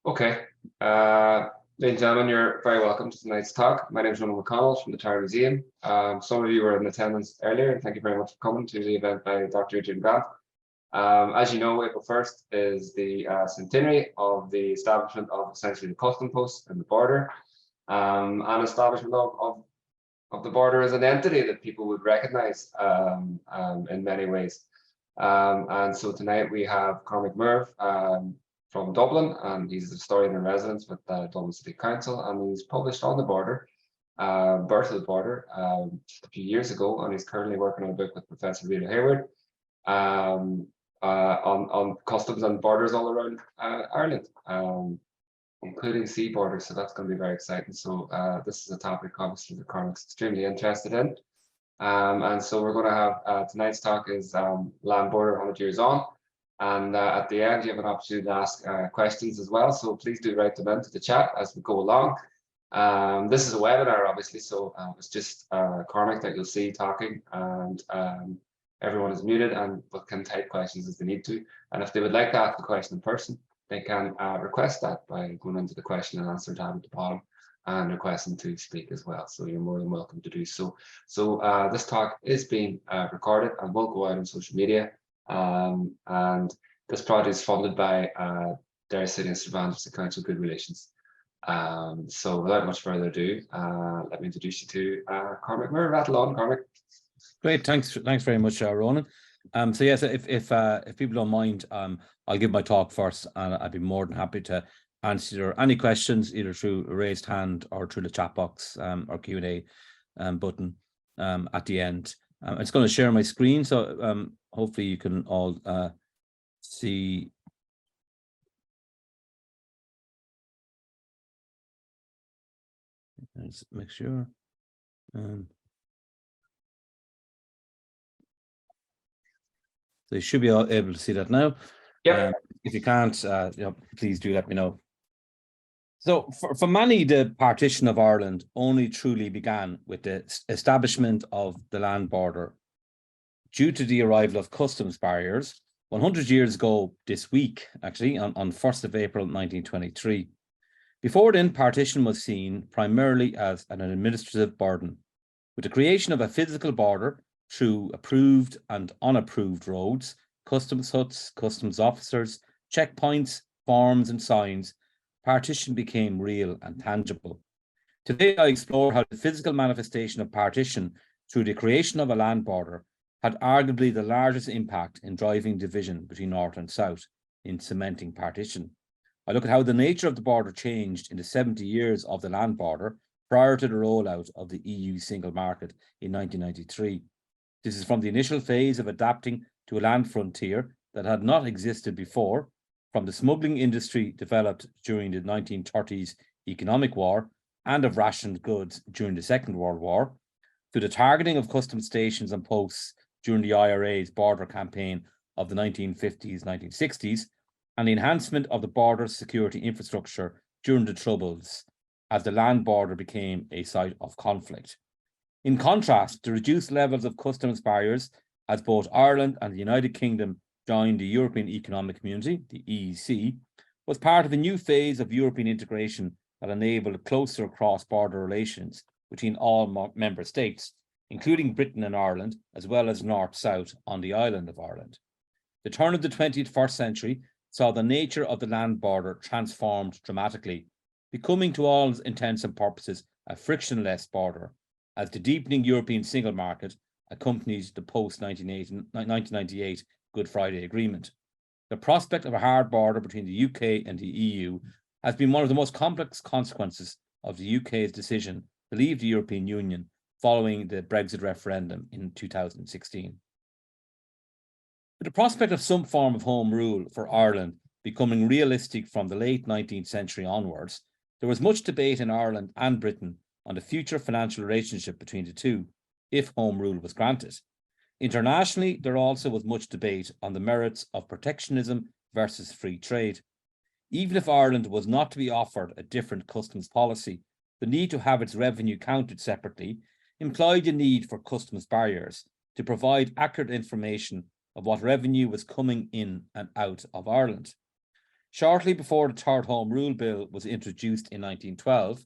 Okay. Ladies and gentlemen, you're very welcome to tonight's talk. My name is Ronald McConnell from the Tower Museum. Some of you were in attendance earlier, and thank you very much for coming to the event by Dr. Jim Grant. As you know, April 1st is the centenary of the establishment of essentially the custom post and the border, and establishment of the border as an entity that people would recognize in many ways. And so tonight we have Cormac Moore from Dublin, and he's a historian in residence with Dublin City Council, and he's published on the border, Birth of the Border, just a few years ago, and he's currently working on a book with Professor Rita Hayward on customs and borders all around Ireland, including sea borders. So that's going to be very exciting. So this is a topic obviously that Cormac's extremely interested in. And so we're going to have tonight's talk is Land Border 100 Years On. And at the end, you have an opportunity to ask questions as well. So please do write them into the chat as we go along. This is a webinar, obviously, so it's just Cormac that you'll see talking, and everyone is muted and can type questions as they need to. And if they would like to ask a question in person, they can request that by going into the question and answer tab at the bottom and requesting to speak as well. So you're more than welcome to do so. So this talk is being recorded and will go out on social media. And this project is funded by Derry City and St. Andrews Council Good Relations. So without much further ado, let me introduce you to Cormac Moore. Rattle on, Cormac. Great, thanks very much, Ronan. So yes, if people don't mind, I'll give my talk first, and I'd be more than happy to answer any questions either through a raised hand or through the chat box or Q&A button at the end. It's going to share my screen, so hopefully you can all see. Let's make sure. So you should be able to see that now. Yeah. If you can't, please do let me know. So for many, the partition of Ireland only truly began with the establishment of the land border. Due to the arrival of customs barriers 100 years ago this week, actually, on 1st of April 1923. Before then, partition was seen primarily as an administrative burden. With the creation of a physical border through approved and unapproved roads, customs huts, customs officers, checkpoints, forms and signs, partition became real and tangible. Today, I explore how the physical manifestation of partition through the creation of a land border had arguably the largest impact in driving division between North and South in cementing partition. I look at how the nature of the border changed in the 70 years of the land border prior to the rollout of the EU single market in 1993. This is from the initial phase of adapting to a land frontier that had not existed before, from the smuggling industry developed during the 1930s economic war and of rationed goods during the Second World War, to the targeting of customs stations and posts during the IRA's border campaign of the 1950s, 1960s, and the enhancement of the border security infrastructure during the Troubles as the land border became a site of conflict. In contrast, the reduced levels of customs barriers as both Ireland and the United Kingdom joined the European Economic Community, the EEC, was part of a new phase of European integration that enabled closer cross-border relations between all member states, including Britain and Ireland, as well as North-South on the island of Ireland. The turn of the 21st century saw the nature of the land border transformed dramatically, becoming to all intents and purposes a frictionless border, as the deepening European single market accompanies the post-1998 Good Friday Agreement. The prospect of a hard border between the UK and the EU has been one of the most complex consequences of the UK's decision to leave the European Union following the Brexit referendum in 2016. With the prospect of some form of home rule for Ireland becoming realistic from the late 19th century onwards, there was much debate in Ireland and Britain on the future financial relationship between the two, if home rule was granted. Internationally, there also was much debate on the merits of protectionism versus free trade. Even if Ireland was not to be offered a different customs policy, the need to have its revenue counted separately implied the need for customs barriers to provide accurate information of what revenue was coming in and out of Ireland. Shortly before the Third Home Rule Bill was introduced in 1912,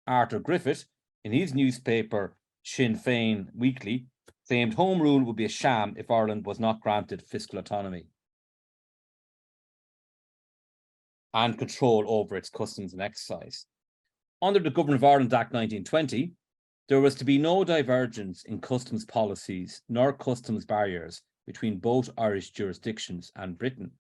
Arthur Griffith, in his newspaper Sinn Féin Weekly, claimed Home Rule would be a sham if Ireland was not granted fiscal autonomy and control over its customs and excise. Under the Government of Ireland Act 1920, there was to be no divergence in customs policies nor customs barriers between both Irish jurisdictions and Britain,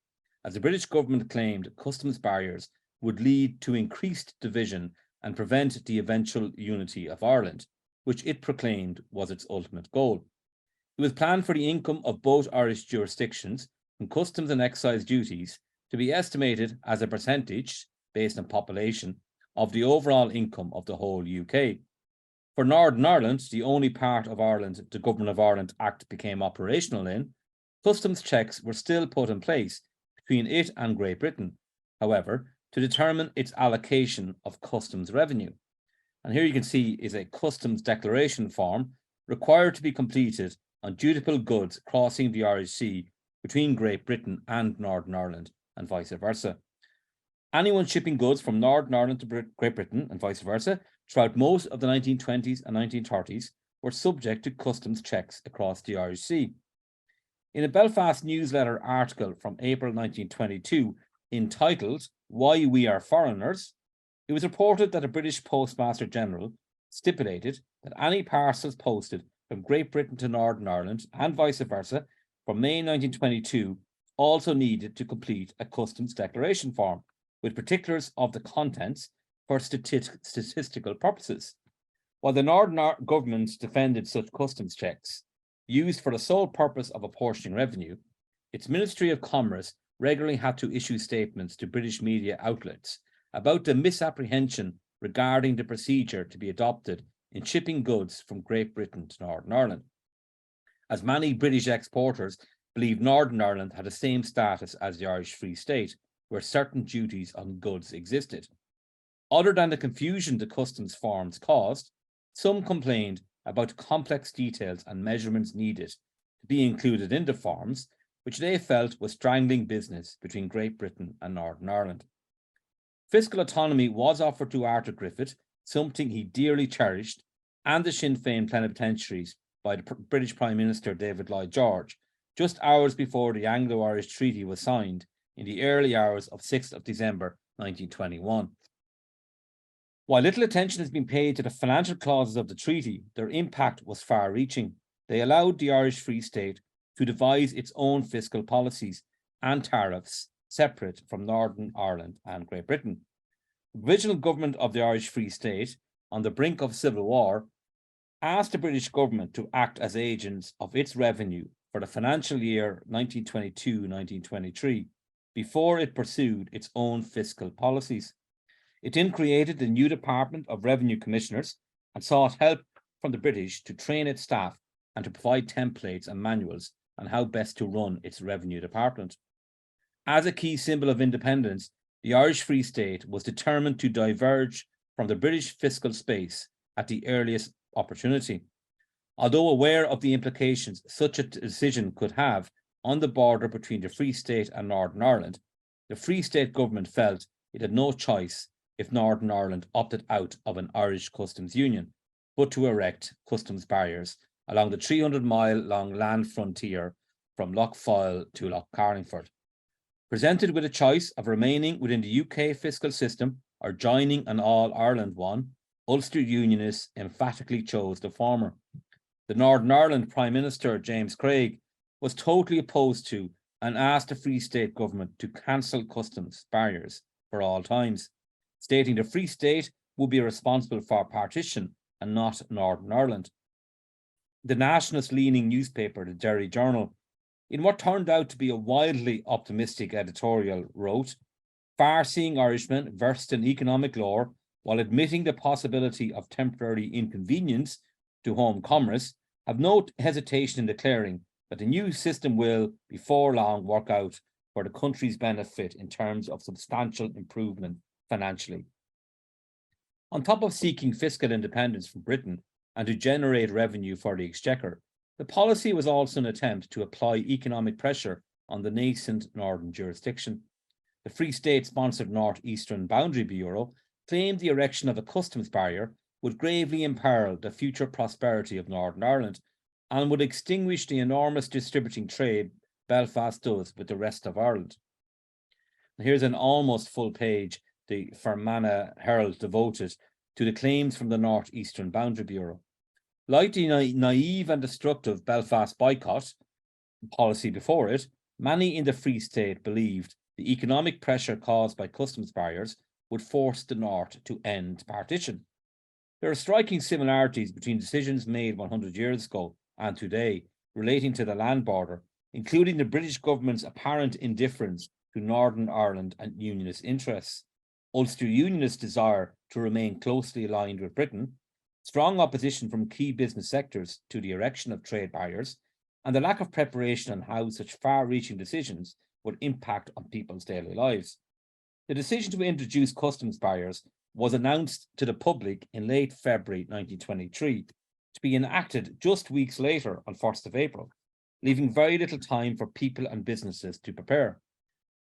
as the British government claimed customs barriers would lead to increased division and prevent the eventual unity of Ireland, which it proclaimed was its ultimate goal. It was planned for the income of both Irish jurisdictions from customs and excise duties to be estimated as a percentage, based on population, of the overall income of the whole UK. For Northern Ireland, the only part of Ireland the Government of Ireland Act became operational in, customs checks were still put in place between it and Great Britain, however, to determine its allocation of customs revenue. And here you can see is a customs declaration form required to be completed on dutiful goods crossing the Irish Sea between Great Britain and Northern Ireland, and vice versa. Anyone shipping goods from Northern Ireland to Great Britain and vice versa throughout most of the 1920s and 1930s were subject to customs checks across the Irish Sea. In a Belfast newsletter article from April 1922 entitled "Why We Are Foreigners," it was reported that the British Postmaster General stipulated that any parcels posted from Great Britain to Northern Ireland and vice versa from May 1922 also needed to complete a customs declaration form with particulars of the contents for statistical purposes. While the Northern government defended such customs checks, used for the sole purpose of apportioning revenue, its Ministry of Commerce regularly had to issue statements to British media outlets about the misapprehension regarding the procedure to be adopted in shipping goods from Great Britain to Northern Ireland, as many British exporters believed Northern Ireland had the same status as the Irish Free State, where certain duties on goods existed. Other than the confusion the customs forms caused, some complained about complex details and measurements needed to be included in the forms, which they felt was strangling business between Great Britain and Northern Ireland. Fiscal autonomy was offered to Arthur Griffith, something he dearly cherished, and the Sinn Féin plenipotentiaries by the British Prime Minister David Lloyd George, just hours before the Anglo-Irish Treaty was signed in the early hours of 6th of December 1921. While little attention has been paid to the financial clauses of the treaty, their impact was far-reaching. They allowed the Irish Free State to devise its own fiscal policies and tariffs separate from Northern Ireland and Great Britain. The provisional government of the Irish Free State, on the brink of civil war, asked the British government to act as agents of its revenue for the financial year 1922-1923 before it pursued its own fiscal policies. It then created the new Department of Revenue Commissioners and sought help from the British to train its staff and to provide templates and manuals on how best to run its revenue department. As a key symbol of independence, the Irish Free State was determined to diverge from the British fiscal space at the earliest opportunity. Although aware of the implications such a decision could have on the border between the Free State and Northern Ireland, the Free State government felt it had no choice if Northern Ireland opted out of an Irish customs union, but to erect customs barriers along the 300-mile-long land frontier from Lough Foyle to Lough Carlingford. Presented with a choice of remaining within the UK fiscal system or joining an all-Ireland one, Ulster Unionists emphatically chose the former. The Northern Ireland Prime Minister, James Craig, was totally opposed to and asked the Free State government to cancel customs barriers for all times, stating the Free State would be responsible for partition and not Northern Ireland. The nationalist-leaning newspaper, the Derry Journal, in what turned out to be a wildly optimistic editorial, wrote, "Far-seeing Irishmen versed in economic lore, while admitting the possibility of temporary inconvenience to home commerce, have no hesitation in declaring that the new system will, before long, work out for the country's benefit in terms of substantial improvement financially." On top of seeking fiscal independence from Britain and to generate revenue for the Exchequer, the policy was also an attempt to apply economic pressure on the nascent northern jurisdiction. the Free State-sponsored North-Eastern Boundary Bureau claimed the erection of a customs barrier would gravely imperil the future prosperity of Northern Ireland and would extinguish the enormous distributing trade Belfast does with the rest of Ireland. And here's an almost full page the Fermanagh Herald devoted to the claims from the North-Eastern Boundary Bureau. Like the naive and destructive Belfast boycott policy before it, many in the Free State believed the economic pressure caused by customs barriers would force the North to end partition. There are striking similarities between decisions made 100 years ago and today relating to the land border, including the British government's apparent indifference to Northern Ireland and Unionist interests, Ulster Unionist desire to remain closely aligned with Britain, strong opposition from key business sectors to the erection of trade barriers, and the lack of preparation on how such far-reaching decisions would impact on people's daily lives. The decision to introduce customs barriers was announced to the public in late February 1923, to be enacted just weeks later on 1st of April, leaving very little time for people and businesses to prepare.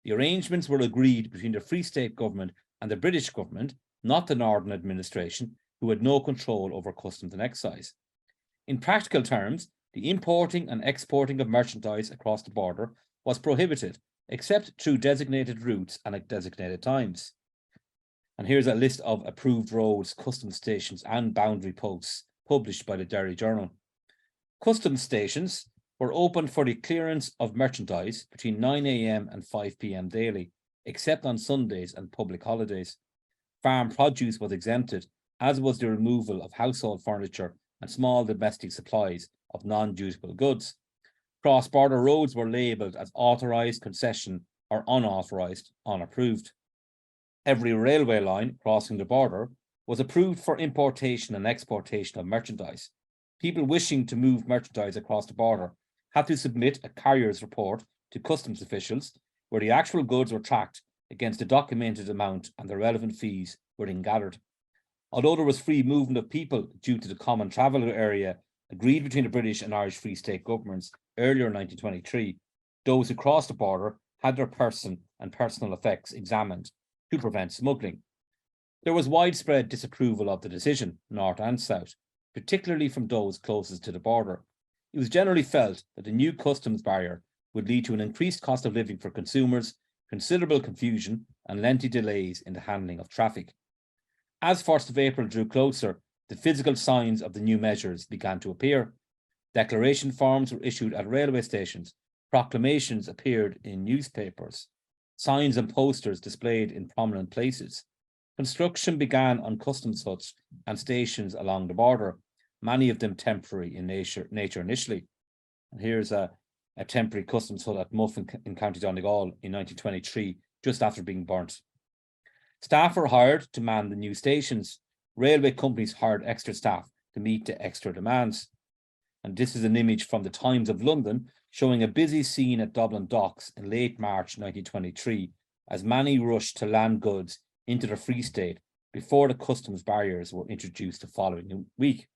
The arrangements were agreed between the Free State government and the British government, not the Northern administration, who had no control over customs and excise. In practical terms, the importing and exporting of merchandise across the border was prohibited, except through designated routes and at designated times. And here's a list of approved roads, customs stations and boundary posts published by the Derry Journal. Customs stations were opened for the clearance of merchandise between 9 AM and 5 PM daily, except on Sundays and public holidays. Farm produce was exempted, as was the removal of household furniture and small domestic supplies of non-dutiable goods. Cross-border roads were labelled as authorised concession or unauthorised, unapproved. Every railway line crossing the border was approved for importation and exportation of merchandise. People wishing to move merchandise across the border had to submit a carrier's report to customs officials, where the actual goods were tracked against the documented amount and the relevant fees were then gathered. Although there was free movement of people due to the common travel area agreed between the British and Irish Free State governments earlier in 1923, those who crossed the border had their person and personal effects examined to prevent smuggling. There was widespread disapproval of the decision, north and south, particularly from those closest to the border. It was generally felt that the new customs barrier would lead to an increased cost of living for consumers, considerable confusion, and lengthy delays in the handling of traffic. As 1st of April drew closer, the physical signs of the new measures began to appear. Declaration forms were issued at railway stations, proclamations appeared in newspapers, signs and posters displayed in prominent places. Construction began on customs huts and stations along the border, many of them temporary in nature initially. And here's a temporary customs hut at Muff in County Donegal in 1923, just after being burnt. Staff were hired to man the new stations. Railway companies hired extra staff to meet the extra demands. And this is an image from the Times of London showing a busy scene at Dublin docks in late March 1923, as many rushed to land goods into the Free State before the customs barriers were introduced the following week.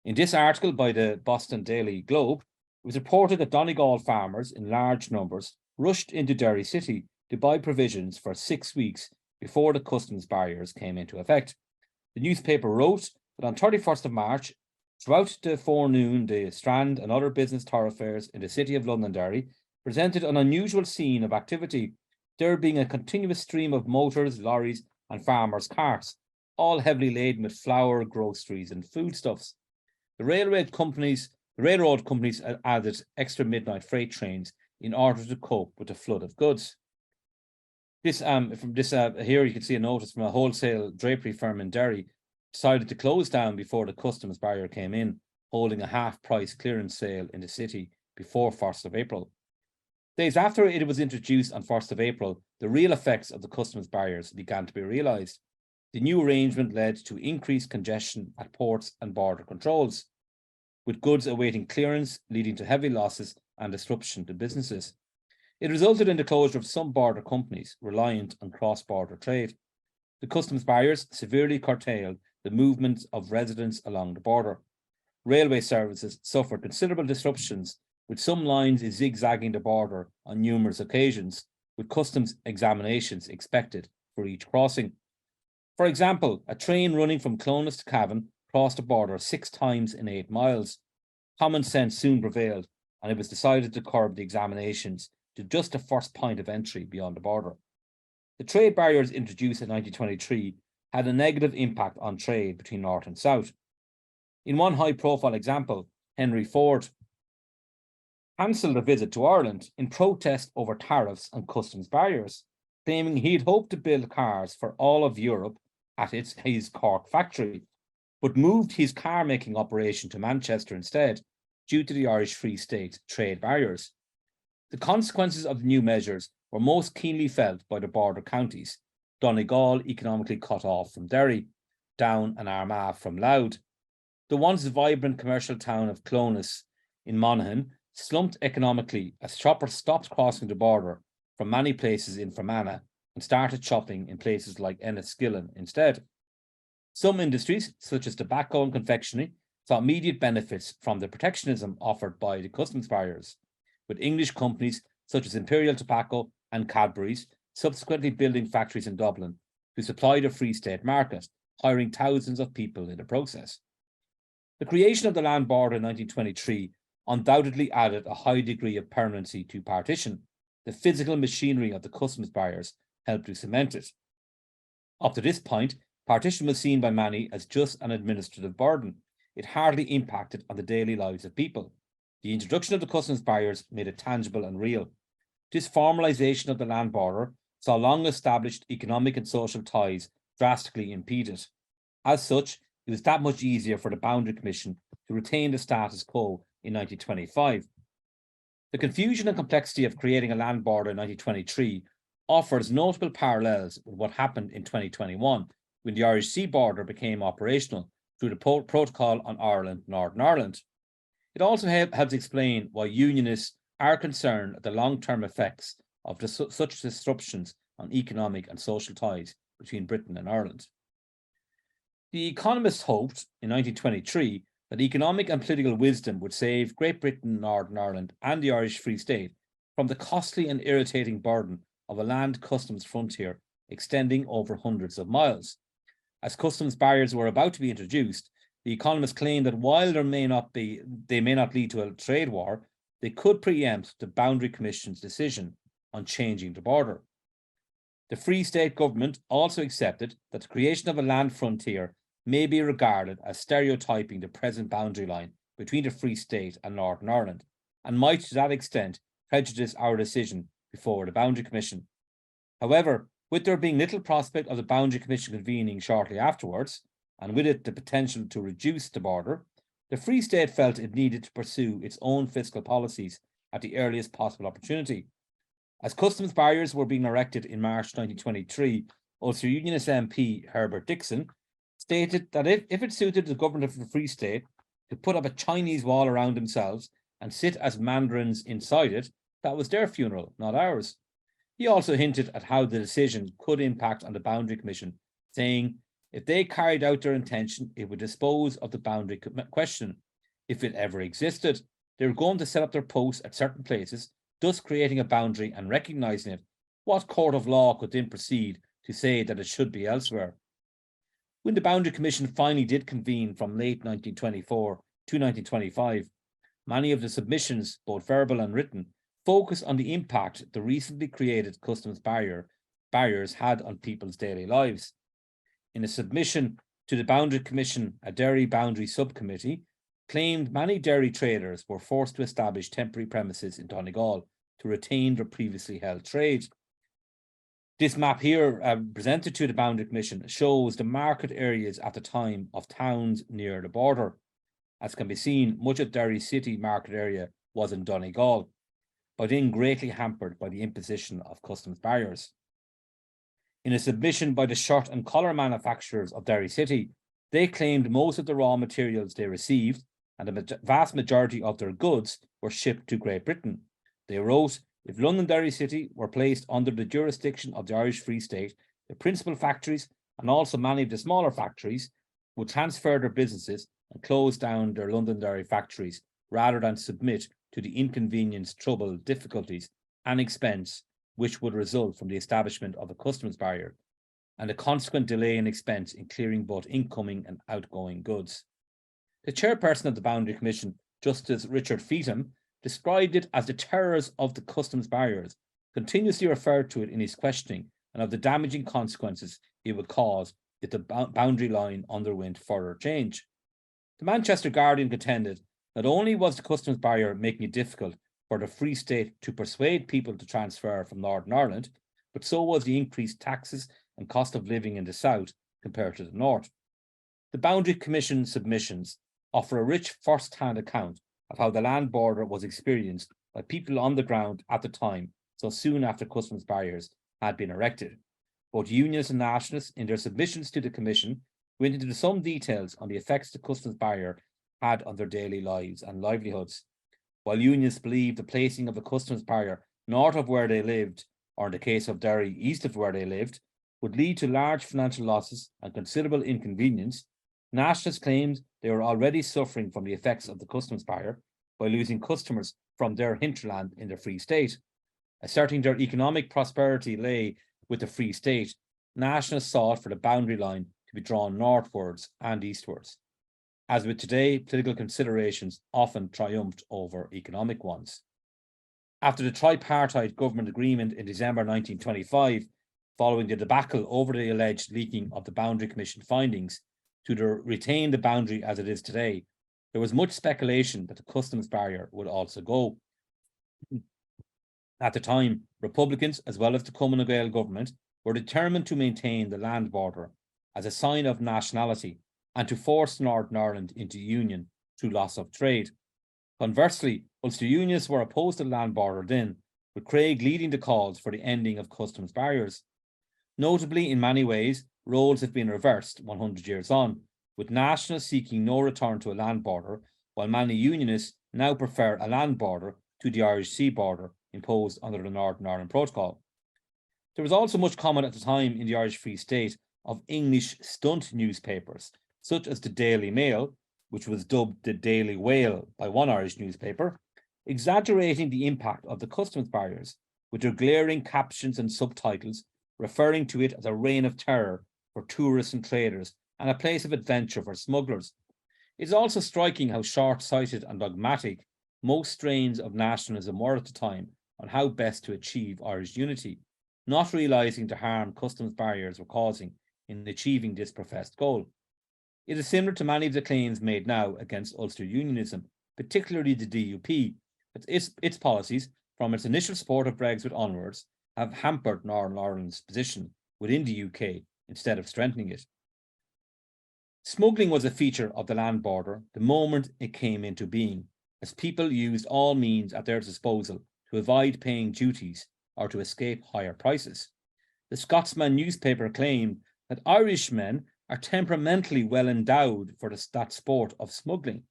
In this article by the Boston Daily Globe, it was reported that Donegal farmers in large numbers rushed into Derry City to buy provisions for 6 weeks before the customs barriers came into effect. The newspaper wrote that on 31st of March, throughout the forenoon, the Strand and other business thoroughfares in the city of Londonderry presented an unusual scene of activity, there being a continuous stream of motors, lorries, and farmers' carts, all heavily laden with flour, groceries, and foodstuffs. The railroad companies added extra midnight freight trains in order to cope with the flood of goods. Here you can see a notice from a wholesale drapery firm in Derry decided to close down before the customs barrier came in, holding a half-price clearance sale in the city before 1st of April. Days after it was introduced on 1st of April, the real effects of the customs barriers began to be realised. The new arrangement led to increased congestion at ports and border controls, with goods awaiting clearance leading to heavy losses and disruption to businesses. It resulted in the closure of some border companies reliant on cross-border trade. The customs barriers severely curtailed the movement of residents along the border. Railway services suffered considerable disruptions, with some lines zigzagging the border on numerous occasions, with customs examinations expected for each crossing. For example, a train running from Clonus to Cavan crossed the border 6 times in 8 miles. Common sense soon prevailed, and it was decided to curb the examinations to just the first point of entry beyond the border. The trade barriers introduced in 1923 had a negative impact on trade between North and South. In one high-profile example, Henry Ford cancelled a visit to Ireland in protest over tariffs and customs barriers, claiming he'd hoped to build cars for all of Europe at his Cork factory, but moved his car-making operation to Manchester instead, due to the Irish Free State trade barriers. The consequences of the new measures were most keenly felt by the border counties, Donegal economically cut off from Derry, Down and Armagh from Louth. The once vibrant commercial town of Clonus in Monaghan slumped economically as shoppers stopped crossing the border from many places in Fermanagh and started shopping in places like Enniskillen instead. Some industries, such as tobacco and confectionery, saw immediate benefits from the protectionism offered by the customs barriers, with English companies such as Imperial Tobacco and Cadbury's subsequently building factories in Dublin to supply the Free State market, hiring thousands of people in the process. The creation of the land border in 1923 undoubtedly added a high degree of permanency to partition. The physical machinery of the customs barriers helped to cement it. Up to this point, partition was seen by many as just an administrative burden. It hardly impacted on the daily lives of people. The introduction of the customs barriers made it tangible and real. This formalisation of the land border saw long-established economic and social ties drastically impeded. As such, it was that much easier for the Boundary Commission to retain the status quo in 1925. The confusion and complexity of creating a land border in 1923 offers notable parallels with what happened in 2021 when the Irish Sea border became operational through the Protocol on Ireland, Northern Ireland. It also helps explain why unionists are concerned at the long-term effects of such disruptions on economic and social ties between Britain and Ireland. The Economist hoped in 1923 that economic and political wisdom would save Great Britain, Northern Ireland and the Irish Free State from the costly and irritating burden of a land customs frontier extending over hundreds of miles. As customs barriers were about to be introduced, the Economist claimed that while they may not lead to a trade war, they could preempt the Boundary Commission's decision on changing the border. The Free State government also accepted that the creation of a land frontier may be regarded as stereotyping the present boundary line between the Free State and Northern Ireland, and might to that extent prejudice our decision before the Boundary Commission. However, with there being little prospect of the Boundary Commission convening shortly afterwards, and with it the potential to reduce the border, the Free State felt it needed to pursue its own fiscal policies at the earliest possible opportunity. As customs barriers were being erected in March 2023, Ulster Unionist MP Herbert Dixon stated that if it suited the government of the Free State to put up a Chinese wall around themselves and sit as mandarins inside it, that was their funeral, not ours. He also hinted at how the decision could impact on the Boundary Commission, saying if they carried out their intention, it would dispose of the boundary question. If it ever existed, they were going to set up their posts at certain places, thus creating a boundary and recognising it. What court of law could then proceed to say that it should be elsewhere? When the Boundary Commission finally did convene from late 1924 to 1925, many of the submissions, both verbal and written, focus on the impact the recently created customs barriers had on people's daily lives. In a submission to the Boundary Commission, a Derry Boundary Subcommittee claimed many Derry traders were forced to establish temporary premises in Donegal to retain their previously held trade. This map here, presented to the Boundary Commission, shows the market areas at the time of towns near the border. As can be seen, much of Derry City market area was in Donegal, but then greatly hampered by the imposition of customs barriers. In a submission by the shirt and collar manufacturers of Derry City, they claimed most of the raw materials they received and the vast majority of their goods were shipped to Great Britain. They wrote, if Londonderry City were placed under the jurisdiction of the Irish Free State, the principal factories and also many of the smaller factories would transfer their businesses and close down their Londonderry factories rather than submit to the inconvenience, trouble, difficulties and expense which would result from the establishment of a customs barrier and a consequent delay in expense in clearing both incoming and outgoing goods. The chairperson of the Boundary Commission, Justice Richard Feetham, described it as the terrors of the customs barriers, continuously referred to it in his questioning, and of the damaging consequences it would cause if the boundary line underwent further change. The Manchester Guardian contended not only was the customs barrier making it difficult for the Free State to persuade people to transfer from Northern Ireland, but so was the increased taxes and cost of living in the south compared to the north. The Boundary Commission submissions offer a rich first-hand account of how the land border was experienced by people on the ground at the time, so soon after customs barriers had been erected. Both unionists and nationalists, in their submissions to the Commission, went into some details on the effects the customs barrier had on their daily lives and livelihoods. While unionists believed the placing of a customs barrier north of where they lived, or in the case of Derry, east of where they lived, would lead to large financial losses and considerable inconvenience, nationalists claimed they were already suffering from the effects of the customs barrier by losing customers from their hinterland in the Free State. Asserting their economic prosperity lay with the Free State, nationalists sought for the boundary line to be drawn northwards and eastwards. As with today, political considerations often triumphed over economic ones. After the tripartite government agreement in December 1925, following the debacle over the alleged leaking of the Boundary Commission findings to retain the boundary as it is today, there was much speculation that the customs barrier would also go. At the time, Republicans, as well as the Cumann Gael government, were determined to maintain the land border as a sign of nationality and to force Northern Ireland into union through loss of trade. Conversely, Ulster Unionists were opposed to the land border then, with Craig leading the calls for the ending of customs barriers. Notably, in many ways, roles have been reversed 100 years on, with nationalists seeking no return to a land border, while many unionists now prefer a land border to the Irish sea border imposed under the Northern Ireland Protocol. There was also much comment at the time in the Irish Free State of English stunt newspapers, such as the Daily Mail, which was dubbed the Daily Whale by one Irish newspaper, exaggerating the impact of the customs barriers, with their glaring captions and subtitles referring to it as a reign of terror for tourists and traders and a place of adventure for smugglers. It is also striking how short-sighted and dogmatic most strains of nationalism were at the time on how best to achieve Irish unity, not realising the harm customs barriers were causing in achieving this professed goal. It is similar to many of the claims made now against Ulster Unionism, particularly the DUP, that its policies, from its initial support of Brexit onwards, have hampered Northern Ireland's position within the UK instead of strengthening it. Smuggling was a feature of the land border the moment it came into being, as people used all means at their disposal to avoid paying duties or to escape higher prices. The Scotsman newspaper claimed that Irishmen are temperamentally well endowed for that sport of smuggling.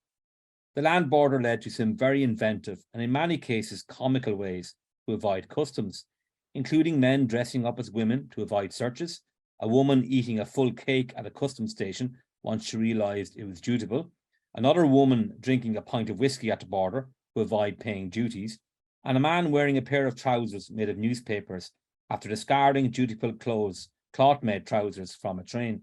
The land border led to some very inventive and in many cases comical ways to avoid customs, including men dressing up as women to avoid searches, a woman eating a full cake at a customs station once she realised it was dutiable, another woman drinking a pint of whiskey at the border to avoid paying duties, and a man wearing a pair of trousers made of newspapers after discarding dutiful cloth-made trousers from a train.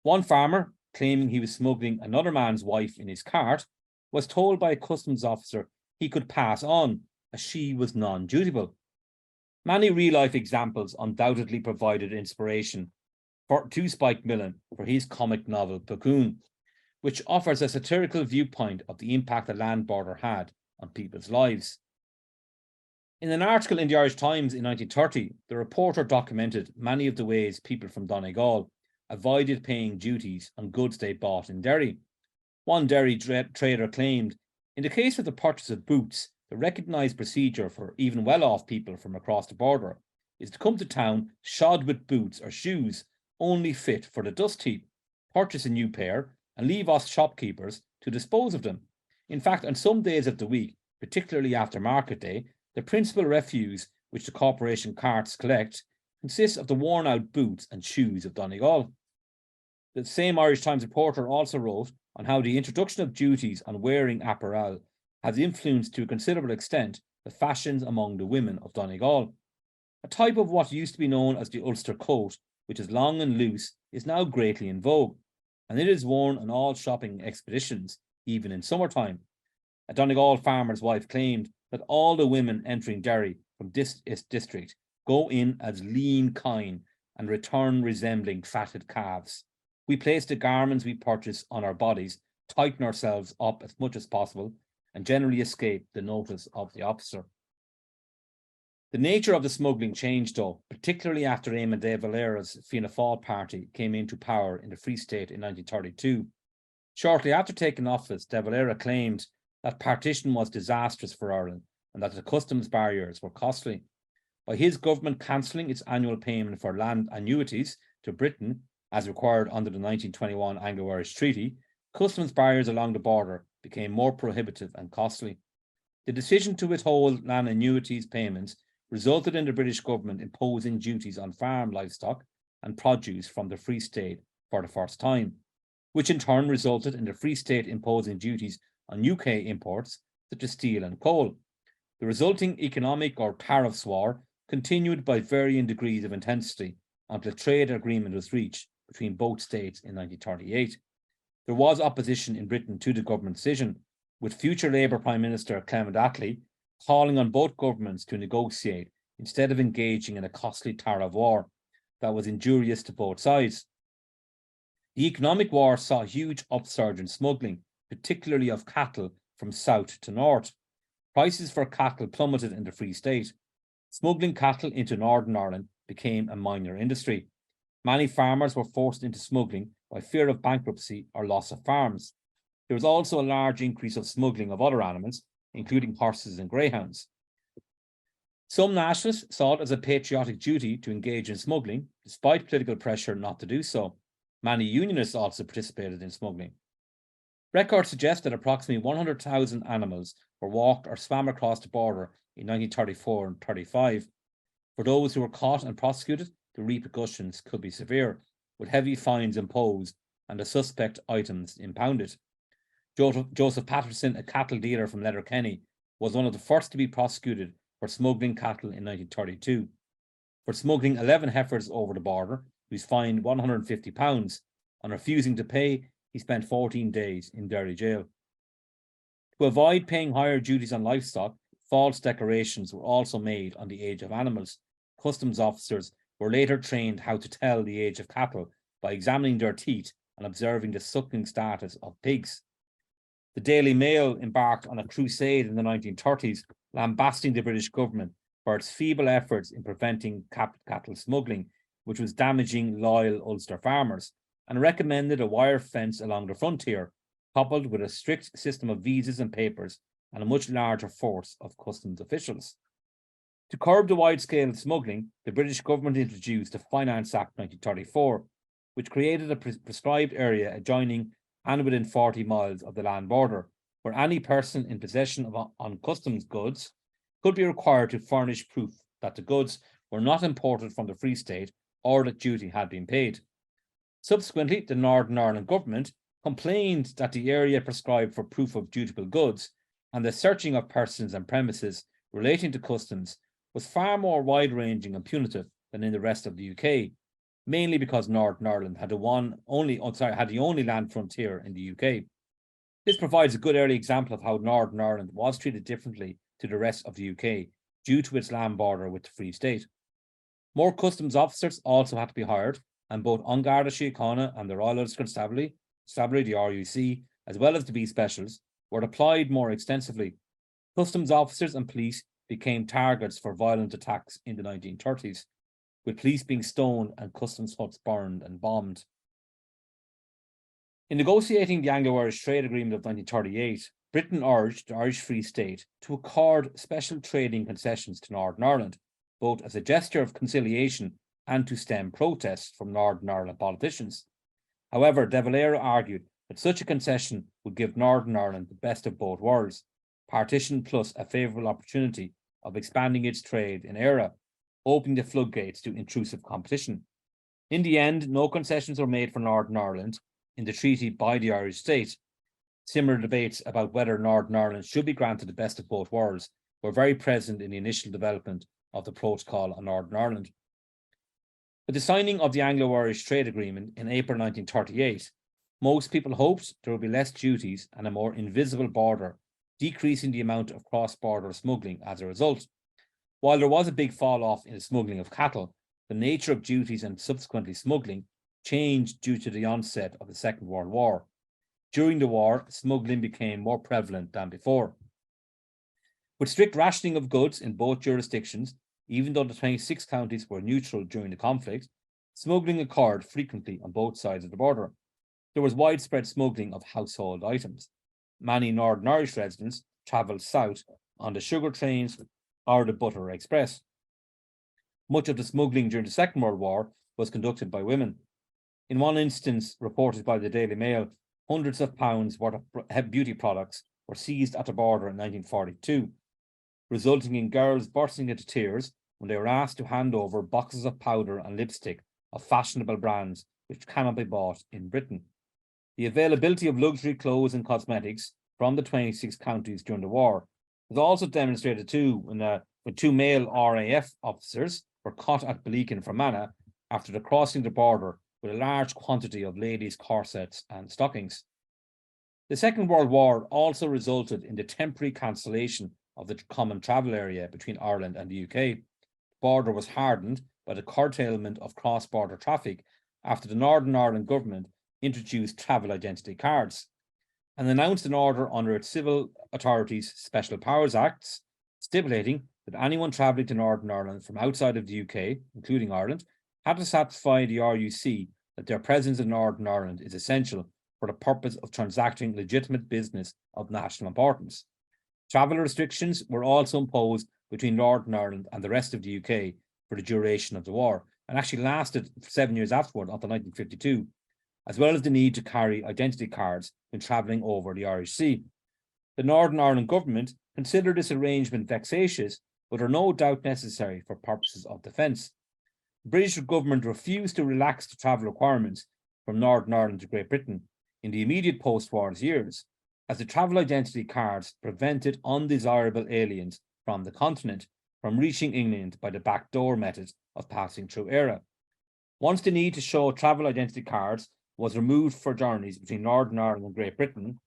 One farmer, claiming he was smuggling another man's wife in his cart, was told by a customs officer he could pass on as she was non-dutiable. Many real-life examples undoubtedly provided inspiration to Spike Millen for his comic novel Puccoon, which offers a satirical viewpoint of the impact the land border had on people's lives. In an article in the Irish Times in 1930, the reporter documented many of the ways people from Donegal avoided paying duties on goods they bought in Derry. One Derry trader claimed, in the case of the purchase of boots, the recognised procedure for even well-off people from across the border is to come to town shod with boots or shoes only fit for the dust heap, purchase a new pair, and leave us shopkeepers to dispose of them. In fact, on some days of the week, particularly after market day, the principal refuse which the corporation carts collect consists of the worn-out boots and shoes of Donegal. The same Irish Times reporter also wrote on how the introduction of duties on wearing apparel has influenced to a considerable extent the fashions among the women of Donegal. A type of what used to be known as the Ulster coat, which is long and loose, is now greatly in vogue, and it is worn on all shopping expeditions, even in summertime. A Donegal farmer's wife claimed that all the women entering Derry from this district go in as lean kine and return resembling fatted calves. We place the garments we purchase on our bodies, tighten ourselves up as much as possible, and generally escape the notice of the officer. The nature of the smuggling changed, though, particularly after Eamon de Valera's Fianna Fáil party came into power in the Free State in 1932. Shortly after taking office, de Valera claimed that partition was disastrous for Ireland and that the customs barriers were costly. By his government cancelling its annual payment for land annuities to Britain, as required under the 1921 Anglo-Irish Treaty, customs barriers along the border became more prohibitive and costly. The decision to withhold land annuities payments resulted in the British government imposing duties on farm livestock and produce from the Free State for the first time, which in turn resulted in the Free State imposing duties on UK imports such as steel and coal. The resulting economic or tariffs war continued by varying degrees of intensity until a trade agreement was reached between both states in 1938. There was opposition in Britain to the government decision, with future Labour Prime Minister Clement Attlee calling on both governments to negotiate instead of engaging in a costly tariff war that was injurious to both sides. The economic war saw a huge upsurge in smuggling, particularly of cattle from south to north. Prices for cattle plummeted in the Free State. Smuggling cattle into Northern Ireland became a minor industry. Many farmers were forced into smuggling by fear of bankruptcy or loss of farms. There was also a large increase of smuggling of other animals, including horses and greyhounds. Some nationalists saw it as a patriotic duty to engage in smuggling, despite political pressure not to do so. Many unionists also participated in smuggling. Records suggest that approximately 100,000 animals were walked or swam across the border in 1934 and 35. For those who were caught and prosecuted, the repercussions could be severe, with heavy fines imposed and the suspect items impounded. Joseph Patterson, a cattle dealer from Letterkenny, was one of the first to be prosecuted for smuggling cattle in 1932. For smuggling 11 heifers over the border, he was fined £150. On refusing to pay, he spent 14 days in Derry jail. To avoid paying higher duties on livestock, false declarations were also made on the age of animals. Customs officers were later trained how to tell the age of cattle by examining their teeth and observing the suckling status of pigs. The Daily Mail embarked on a crusade in the 1930s, lambasting the British government for its feeble efforts in preventing cattle smuggling, which was damaging loyal Ulster farmers, and recommended a wire fence along the frontier, coupled with a strict system of visas and papers and a much larger force of customs officials. To curb the wide scale of smuggling, the British government introduced the Finance Act 1934, which created a prescribed area adjoining and within 40 miles of the land border, where any person in possession of uncustoms goods could be required to furnish proof that the goods were not imported from the Free State or that duty had been paid. Subsequently, the Northern Ireland government complained that the area prescribed for proof of dutiable goods and the searching of persons and premises relating to customs was far more wide-ranging and punitive than in the rest of the UK, mainly because Northern Ireland had the only land frontier in the UK. This provides a good early example of how Northern Ireland was treated differently to the rest of the UK due to its land border with the Free State. More customs officers also had to be hired, and both An Garda Síochána and the Royal Ulster Constabulary, the RUC, as well as the B Specials, were deployed more extensively. Customs officers and police became targets for violent attacks in the 1930s, with police being stoned and customs huts burned and bombed. In negotiating the Anglo-Irish Trade Agreement of 1938, Britain urged the Irish Free State to accord special trading concessions to Northern Ireland, both as a gesture of conciliation and to stem protests from Northern Ireland politicians. However, De Valera argued that such a concession would give Northern Ireland the best of both worlds, partition plus a favourable opportunity of expanding its trade in Éire, opening the floodgates to intrusive competition. In the end, no concessions were made for Northern Ireland in the treaty by the Irish state. Similar debates about whether Northern Ireland should be granted the best of both worlds were very present in the initial development of the Protocol on Northern Ireland. With the signing of the Anglo-Irish Trade Agreement in April 1938, most people hoped there would be less duties and a more invisible border, decreasing the amount of cross-border smuggling as a result. While there was a big fall-off in the smuggling of cattle, the nature of duties and subsequently smuggling changed due to the onset of the Second World War. During the war, smuggling became more prevalent than before. With strict rationing of goods in both jurisdictions, even though the 26 counties were neutral during the conflict, smuggling occurred frequently on both sides of the border. There was widespread smuggling of household items. Many Northern Irish residents travelled south on the sugar trains or the butter express. Much of the smuggling during the Second World War was conducted by women. In one instance reported by the Daily Mail, hundreds of pounds worth of beauty products were seized at the border in 1942, resulting in girls bursting into tears when they were asked to hand over boxes of powder and lipstick of fashionable brands which cannot be bought in Britain. The availability of luxury clothes and cosmetics from the 26 counties during the war was also demonstrated too when two male RAF officers were caught at Balik in Fermanagh after crossing the border with a large quantity of ladies' corsets and stockings. The Second World War also resulted in the temporary cancellation of the common travel area between Ireland and the UK. The border was hardened by the curtailment of cross-border traffic after the Northern Ireland government introduced travel identity cards and announced an order under its Civil Authorities Special Powers Acts, stipulating that anyone travelling to Northern Ireland from outside of the UK, including Ireland, had to satisfy the RUC that their presence in Northern Ireland is essential for the purpose of transacting legitimate business of national importance. Travel restrictions were also imposed between Northern Ireland and the rest of the UK for the duration of the war, and actually lasted 7 years afterward until 1952, as well as the need to carry identity cards when travelling over the Irish Sea. The Northern Ireland government considered this arrangement vexatious, but are no doubt necessary for purposes of defence. The British government refused to relax the travel requirements from Northern Ireland to Great Britain in the immediate post-war years, as the travel identity cards prevented undesirable aliens from the continent from reaching England by the backdoor method of passing through Eire. Once the need to show travel identity cards was removed for journeys between Northern Ireland and Great Britain,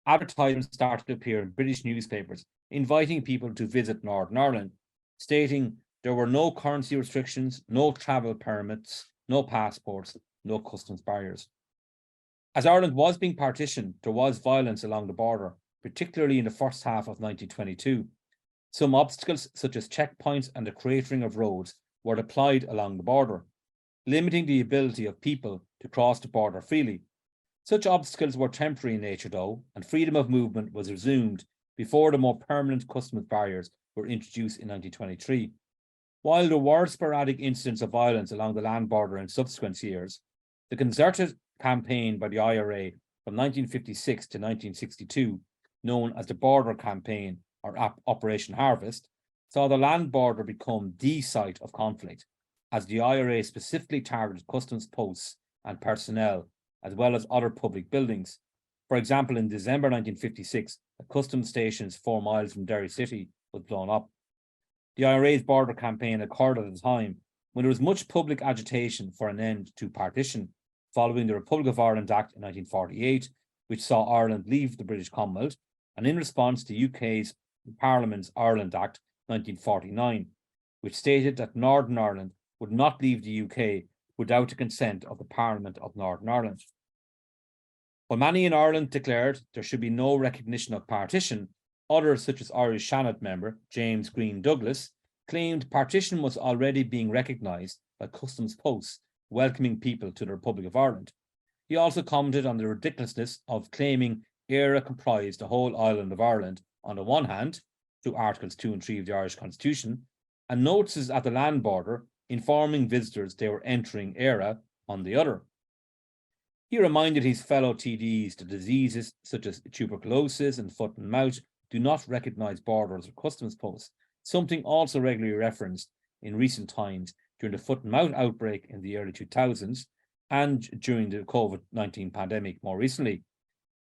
advertisements started to appear in British newspapers inviting people to visit Northern Ireland, stating there were no currency restrictions, no travel permits, no passports, no customs barriers. As Ireland was being partitioned, there was violence along the border, particularly in the first half of 1922. Some obstacles, such as checkpoints and the cratering of roads, were deployed along the border, limiting the ability of people to cross the border freely. Such obstacles were temporary in nature, though, and freedom of movement was resumed before the more permanent customs barriers were introduced in 1923. While there were sporadic incidents of violence along the land border in subsequent years, the concerted campaign by the IRA from 1956 to 1962, known as the Border Campaign or Operation Harvest, saw the land border become the site of conflict, as the IRA specifically targeted customs posts and personnel, as well as other public buildings. For example, in December 1956, a customs station 4 miles from Derry City was blown up. The IRA's border campaign occurred at a time when there was much public agitation for an end to partition, following the Republic of Ireland Act in 1948, which saw Ireland leave the British Commonwealth, and in response to UK's Parliament's Ireland Act 1949, which stated that Northern Ireland would not leave the UK without the consent of the Parliament of Northern Ireland. While many in Ireland declared there should be no recognition of partition, others, such as Irish Seanad member James Green Douglas, claimed partition was already being recognised by customs posts welcoming people to the Republic of Ireland. He also commented on the ridiculousness of claiming Eire comprised the whole island of Ireland on the one hand, through Articles 2 and 3 of the Irish Constitution, and notices at the land border informing visitors they were entering Eire on the other. He reminded his fellow TDs that diseases such as tuberculosis and foot and mouth do not recognise borders or customs posts, something also regularly referenced in recent times during the foot and mouth outbreak in the early 2000s and during the COVID-19 pandemic more recently.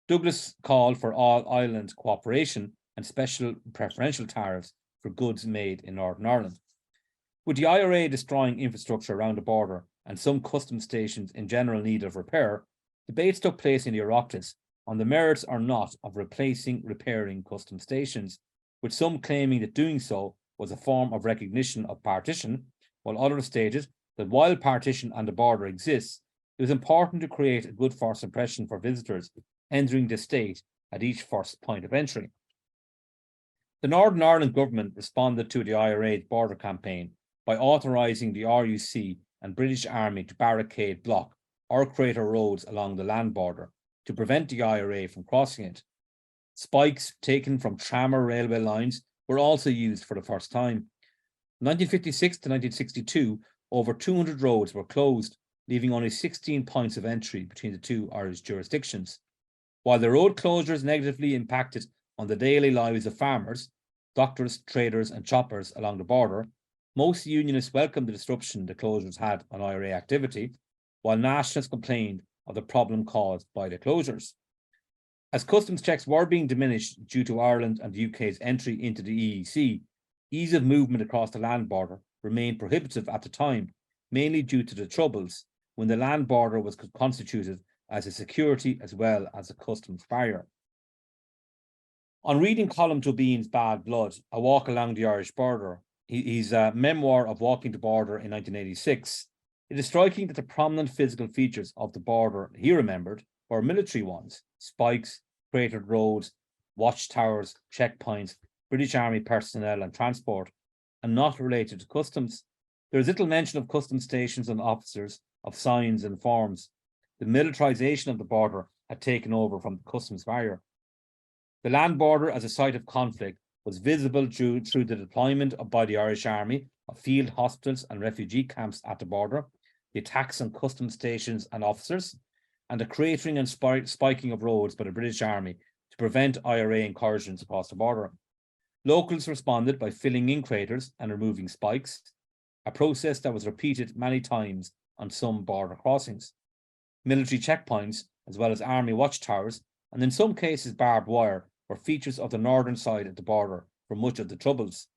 Douglas called for all island cooperation and special preferential tariffs for goods made in Northern Ireland. With the IRA destroying infrastructure around the border and some customs stations in general need of repair, debates took place in the Oireachtas on the merits or not of repairing custom stations, with some claiming that doing so was a form of recognition of partition, while others stated that while partition and the border exists, it was important to create a good first impression for visitors entering the state at each first point of entry. The Northern Ireland government responded to the IRA's border campaign by authorising the RUC and British Army to barricade, block or create roads along the land border to prevent the IRA from crossing it. Spikes taken from trammer railway lines were also used for the first time. From 1956 to 1962, over 200 roads were closed, leaving only 16 points of entry between the two Irish jurisdictions. While the road closures negatively impacted on the daily lives of farmers, doctors, traders and choppers along the border, most unionists welcomed the disruption the closures had on IRA activity, while nationalists complained of the problem caused by the closures. As customs checks were being diminished due to Ireland and the UK's entry into the EEC, ease of movement across the land border remained prohibitive at the time, mainly due to the Troubles, when the land border was constituted as a security as well as a customs barrier. On reading Colm Tóibín's Bad Blood, A Walk Along the Irish Border, his memoir of walking the border in 1986, it is striking that the prominent physical features of the border he remembered were military ones: spikes, cratered roads, watchtowers, checkpoints, British Army personnel and transport, and not related to customs. There is little mention of customs stations and officers, of signs and forms. The militarisation of the border had taken over from the customs barrier. The land border as a site of conflict was visible through the deployment by the Irish Army of field hospitals and refugee camps at the border, the attacks on customs stations and officers, and the cratering and spiking of roads by the British Army to prevent IRA incursions across the border. Locals responded by filling in craters and removing spikes, a process that was repeated many times on some border crossings. Military checkpoints, as well as army watchtowers, and in some cases barbed wire, were features of the northern side of the border for much of the Troubles.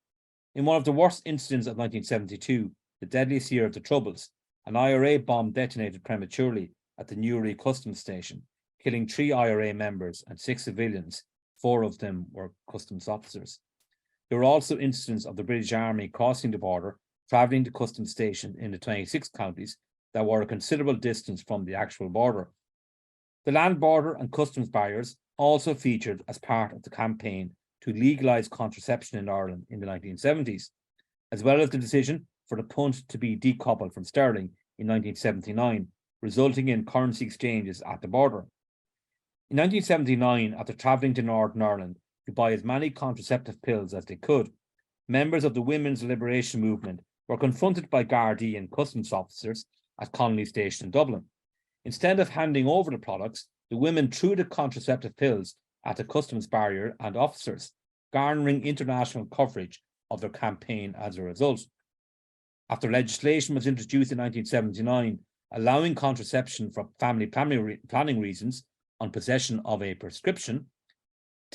In one of the worst incidents of 1972, the deadliest year of the Troubles, an IRA bomb detonated prematurely at the Newry customs station, killing 3 IRA members and 6 civilians. 4 of them were customs officers. There were also incidents of the British Army crossing the border, travelling to customs stations in the 26 counties that were a considerable distance from the actual border. The land border and customs barriers also featured as part of the campaign to legalise contraception in Ireland in the 1970s, as well as the decision for the punt to be decoupled from sterling in 1979, resulting in currency exchanges at the border. In 1979, after travelling to Northern Ireland to buy as many contraceptive pills as they could, members of the Women's Liberation Movement were confronted by Gardaí and customs officers at Connolly Station in Dublin. Instead of handing over the products, the women threw the contraceptive pills at the customs barrier and officers, garnering international coverage of their campaign as a result. After legislation was introduced in 1979, allowing contraception for family planning reasons on possession of a prescription,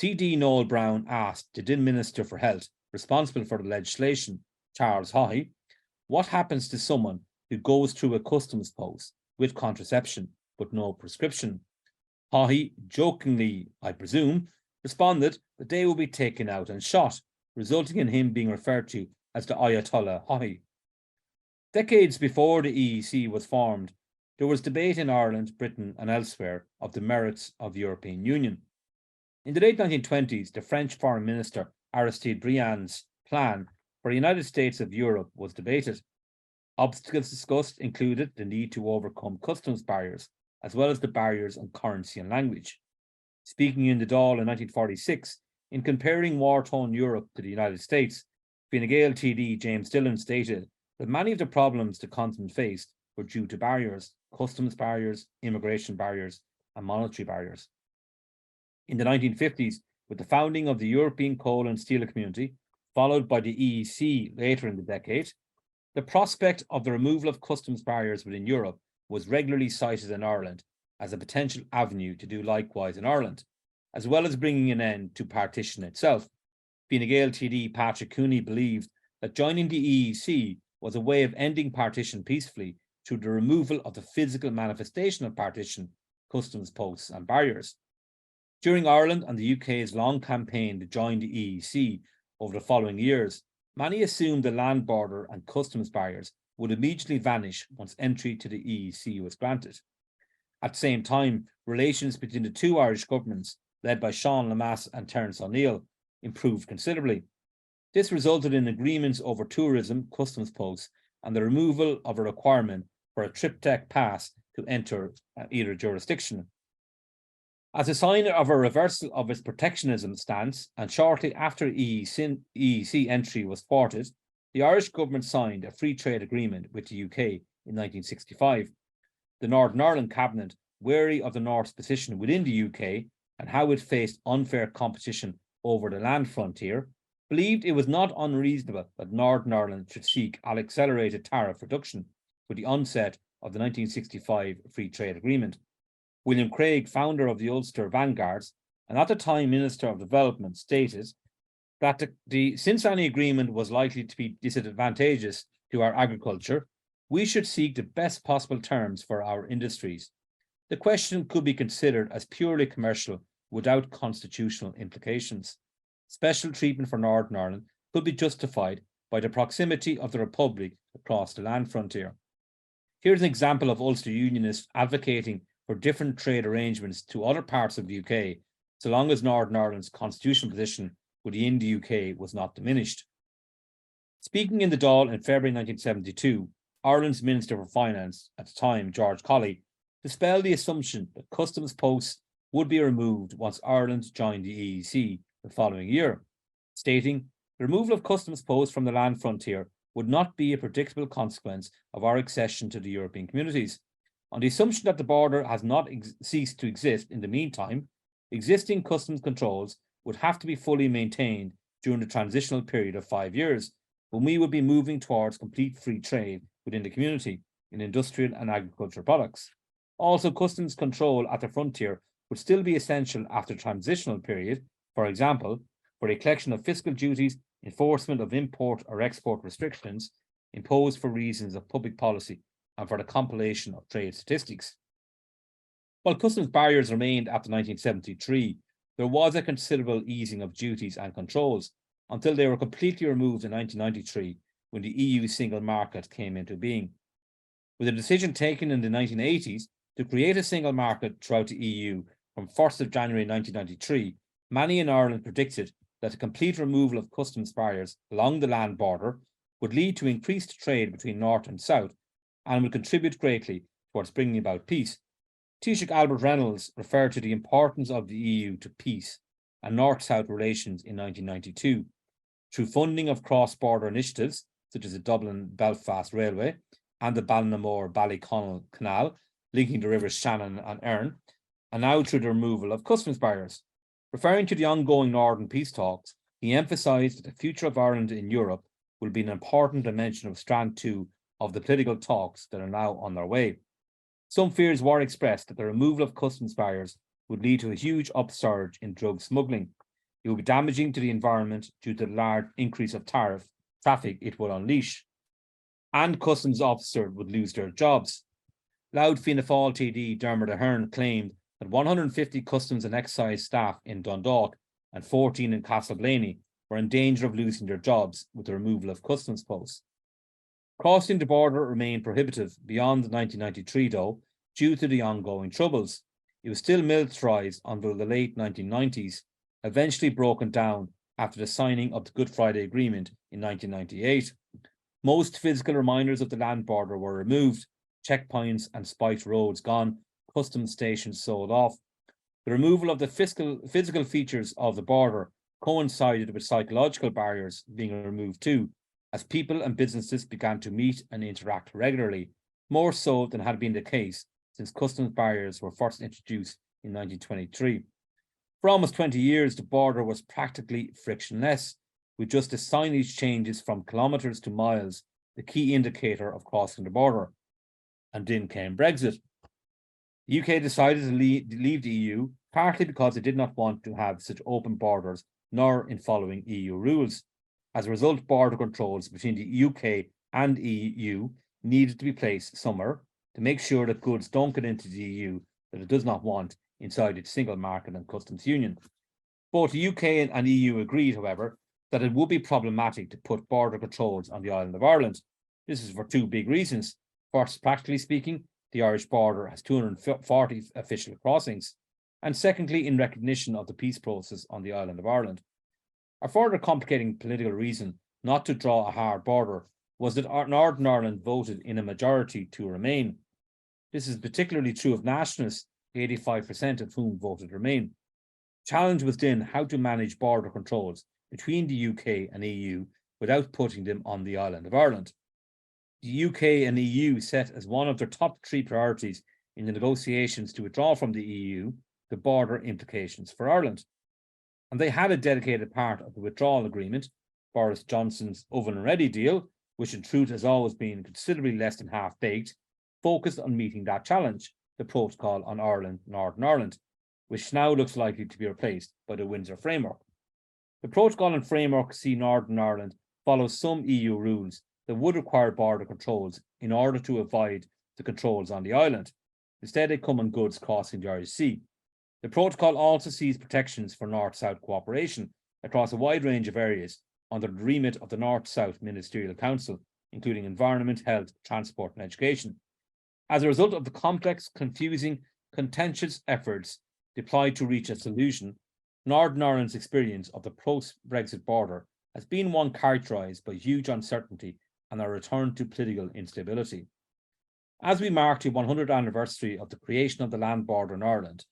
TD Noel Brown asked the then Minister for Health, responsible for the legislation, Charles Haughey, what happens to someone who goes through a customs post with contraception but no prescription? Haughey, jokingly, I presume, responded that they will be taken out and shot, resulting in him being referred to as the Ayatollah Haughey. Decades before the EEC was formed, there was debate in Ireland, Britain and elsewhere of the merits of the European Union. In the late 1920s, the French Foreign Minister Aristide Briand's plan for a United States of Europe was debated. Obstacles discussed included the need to overcome customs barriers, as well as the barriers on currency and language. Speaking in the Dáil in 1946, in comparing war-torn Europe to the United States, Fine Gael TD James Dillon stated that many of the problems the continent faced were due to barriers, customs barriers, immigration barriers, and monetary barriers. In the 1950s, with the founding of the European Coal and Steel Community, followed by the EEC later in the decade, the prospect of the removal of customs barriers within Europe was regularly cited in Ireland as a potential avenue to do likewise in Ireland, as well as bringing an end to partition itself. Fine Gael TD Patrick Cooney believed that joining the EEC was a way of ending partition peacefully through the removal of the physical manifestation of partition, customs posts and barriers. During Ireland and the UK's long campaign to join the EEC over the following years, many assumed the land border and customs barriers would immediately vanish once entry to the EEC was granted. At the same time, relations between the two Irish governments, led by Sean Lemass and Terence O'Neill, improved considerably. This resulted in agreements over tourism, customs posts, and the removal of a requirement for a triptych pass to enter either jurisdiction. As a sign of a reversal of its protectionism stance, and shortly after EEC entry was thwarted, the Irish government signed a free trade agreement with the UK in 1965. The Northern Ireland Cabinet, wary of the North's position within the UK and how it faced unfair competition over the land frontier, believed it was not unreasonable that Northern Ireland should seek an accelerated tariff reduction with the onset of the 1965 Free Trade Agreement. William Craig, founder of the Ulster Vanguards, and at the time Minister of Development, stated that since any agreement was likely to be disadvantageous to our agriculture, we should seek the best possible terms for our industries. The question could be considered as purely commercial without constitutional implications. Special treatment for Northern Ireland could be justified by the proximity of the Republic across the land frontier. Here's an example of Ulster Unionists advocating for different trade arrangements to other parts of the UK, so long as Northern Ireland's constitutional position within the UK was not diminished. Speaking in the Dáil in February 1972, Ireland's Minister for Finance at the time, George Colley, dispelled the assumption that customs posts would be removed once Ireland joined the EEC the following year, stating the removal of customs posts from the land frontier would not be a predictable consequence of our accession to the European communities. On the assumption that the border has not ceased to exist in the meantime, existing customs controls would have to be fully maintained during the transitional period of 5 years, when we would be moving towards complete free trade within the community in industrial and agricultural products. Also, customs control at the frontier would still be essential after the transitional period, for example, for the collection of fiscal duties, enforcement of import or export restrictions imposed for reasons of public policy, and for the compilation of trade statistics. While customs barriers remained after 1973, there was a considerable easing of duties and controls until they were completely removed in 1993 when the EU single market came into being. With a decision taken in the 1980s to create a single market throughout the EU from 1st of January 1993, many in Ireland predicted that the complete removal of customs barriers along the land border would lead to increased trade between North and South and would contribute greatly towards bringing about peace. Taoiseach Albert Reynolds referred to the importance of the EU to peace and North-South relations in 1992 through funding of cross-border initiatives such as the Dublin-Belfast Railway and the Ballinamore-Ballyconnell Canal linking the rivers Shannon and Erne, and now through the removal of customs barriers. Referring to the ongoing Northern peace talks, he emphasised that the future of Ireland in Europe will be an important dimension of strand 2 of the political talks that are now on their way. Some fears were expressed that the removal of customs barriers would lead to a huge upsurge in drug smuggling. It would be damaging to the environment due to the large increase of traffic it will unleash, and customs officers would lose their jobs. Loud Fianna Fáil TD Dermot Ahern claimed that 150 customs and excise staff in Dundalk and 14 in Castleblaney were in danger of losing their jobs with the removal of customs posts. Crossing the border remained prohibitive beyond 1993, though, due to the ongoing troubles. It was still militarised until the late 1990s, eventually broken down after the signing of the Good Friday Agreement in 1998. Most physical reminders of the land border were removed, checkpoints and spiked roads gone, customs stations sold off. The removal of the physical features of the border coincided with psychological barriers being removed too, as people and businesses began to meet and interact regularly, more so than had been the case since customs barriers were first introduced in 1923. For almost 20 years, the border was practically frictionless, with just the signage changes from kilometres to miles, the key indicator of crossing the border. And then came Brexit. The UK decided to leave the EU, partly because it did not want to have such open borders, nor in following EU rules. As a result, border controls between the UK and EU needed to be placed somewhere to make sure that goods don't get into the EU that it does not want inside its single market and customs union. Both the UK and EU agreed, however, that it would be problematic to put border controls on the island of Ireland. This is for two big reasons. First, practically speaking, the Irish border has 240 official crossings. And secondly, in recognition of the peace process on the island of Ireland. A further complicating political reason not to draw a hard border was that Northern Ireland voted in a majority to remain. This is particularly true of nationalists, 85% of whom voted remain. Challenge was then how to manage border controls between the UK and EU without putting them on the island of Ireland. The UK and EU set as one of their top three priorities in the negotiations to withdraw from the EU the border implications for Ireland. And they had a dedicated part of the withdrawal agreement, Boris Johnson's oven and ready deal, which in truth has always been considerably less than half-baked, focused on meeting that challenge, the Protocol on Ireland, Northern Ireland, which now looks likely to be replaced by the Windsor Framework. The Protocol and Framework see Northern Ireland follow some EU rules that would require border controls in order to avoid the controls on the island. Instead, they come on goods crossing the Irish Sea. The protocol also sees protections for North-South cooperation across a wide range of areas under the remit of the North-South Ministerial Council, including environment, health, transport and education. As a result of the complex, confusing, contentious efforts deployed to reach a solution, Northern Ireland's experience of the post-Brexit border has been one characterised by huge uncertainty and a return to political instability. As we mark the 100th anniversary of the creation of the land border in Ireland,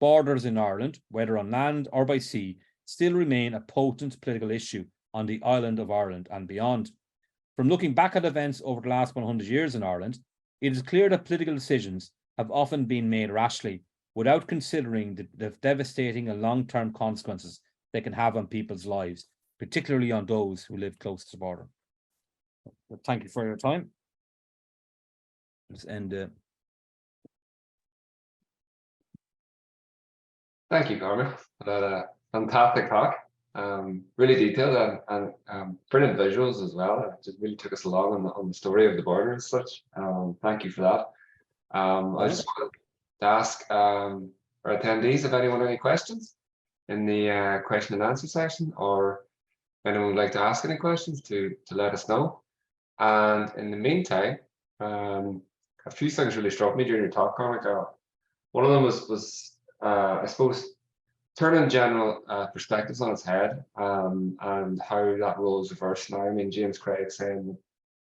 borders in Ireland, whether on land or by sea, still remain a potent political issue on the island of Ireland and beyond. From looking back at events over the last 100 years in Ireland, it is clear that political decisions have often been made rashly without considering the devastating and long-term consequences they can have on people's lives, particularly on those who live close to the border. Thank you for your time. Let's end. Thank you, Cormac, for that fantastic talk. Really detailed and brilliant visuals as well. It just really took us along on the story of the border and such. Thank you for that. I just wanted to ask our attendees if anyone had any questions in the question and answer session, or if anyone would like to ask any questions to let us know. And in the meantime, a few things really struck me during your talk, Cormac. One of them was I suppose turning general perspectives on its head, and how that role is reversed now. I mean, James Craig saying,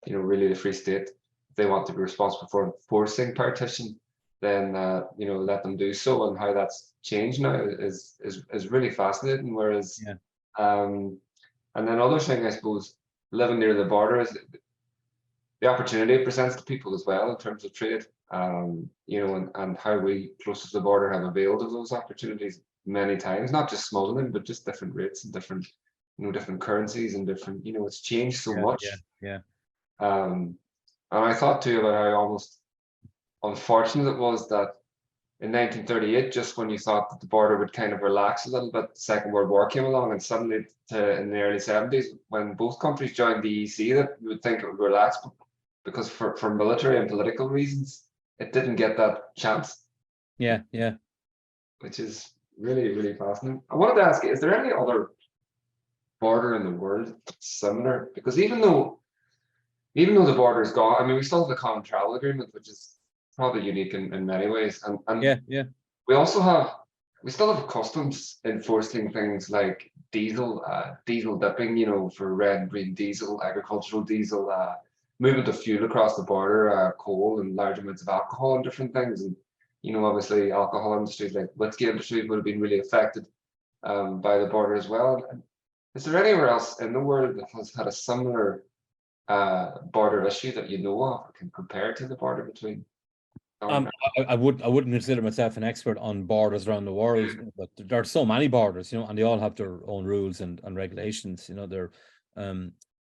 you know, really the Free State, if they want to be responsible for enforcing partition, then you know, let them do so, and how that's changed now is really fascinating. Whereas, Yeah. And then other thing, I suppose, living near the border is the opportunity it presents to people as well in terms of trade. You know, and how we closest to the border have availed of those opportunities many times, not just smuggling, but just different rates and different, you know, different currencies and different, you know, it's changed so much. Yeah. And I thought too about how almost unfortunate it was that in 1938, just when you thought that the border would kind of relax a little bit, the Second World War came along, and suddenly in the early 70s, when both countries joined the EC, that you would think it would relax, because for military and political reasons, it didn't get that chance. Yeah. Which is really, really fascinating. I wanted to ask you, is there any other border in the world that's similar? Because even though the border is gone, I mean, we still have the common travel agreement, which is probably unique in many ways. And Yeah. we still have customs enforcing things like diesel dipping, you know, for red and green diesel, agricultural diesel, movement of fuel across the border, coal and large amounts of alcohol and different things. And, you know, obviously alcohol industries like whiskey industry would have been really affected by the border as well. And is there anywhere else in the world that has had a similar border issue that you know of or can compare to the border between? I wouldn't consider myself an expert on borders around the world, but there are so many borders, you know, and they all have their own rules and regulations. You know, they're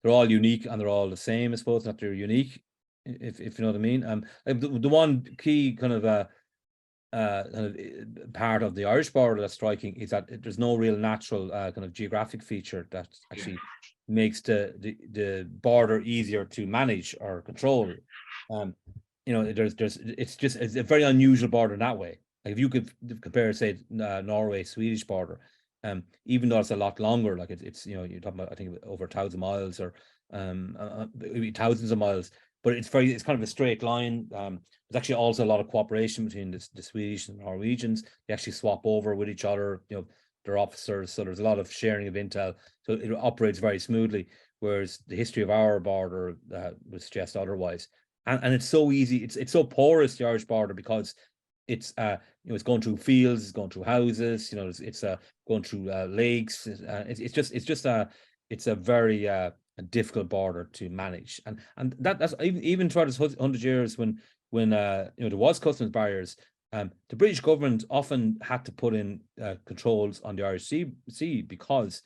all unique and they're all the same, I suppose, not they're unique, if you know what I mean. The one key kind of part of the Irish border that's striking is that there's no real natural kind of geographic feature that actually makes the border easier to manage or control. It's a very unusual border in that way. Like if you could compare, say, Norway Swedish border, even though it's a lot longer, like it's you're talking about, I think, over 1,000 miles or maybe thousands of miles, but it's kind of a straight line. There's actually also a lot of cooperation between the Swedish and Norwegians. They actually swap over with each other, their officers. So there's a lot of sharing of intel. So it operates very smoothly. Whereas the history of our border would suggest otherwise. And it's so easy. It's so porous, the Irish border, because it's it's going through fields, it's going through houses, it's going through lakes. It's a very difficult border to manage, and that's even throughout this 100 years when there was customs barriers. The British government often had to put in controls on the Irish Sea because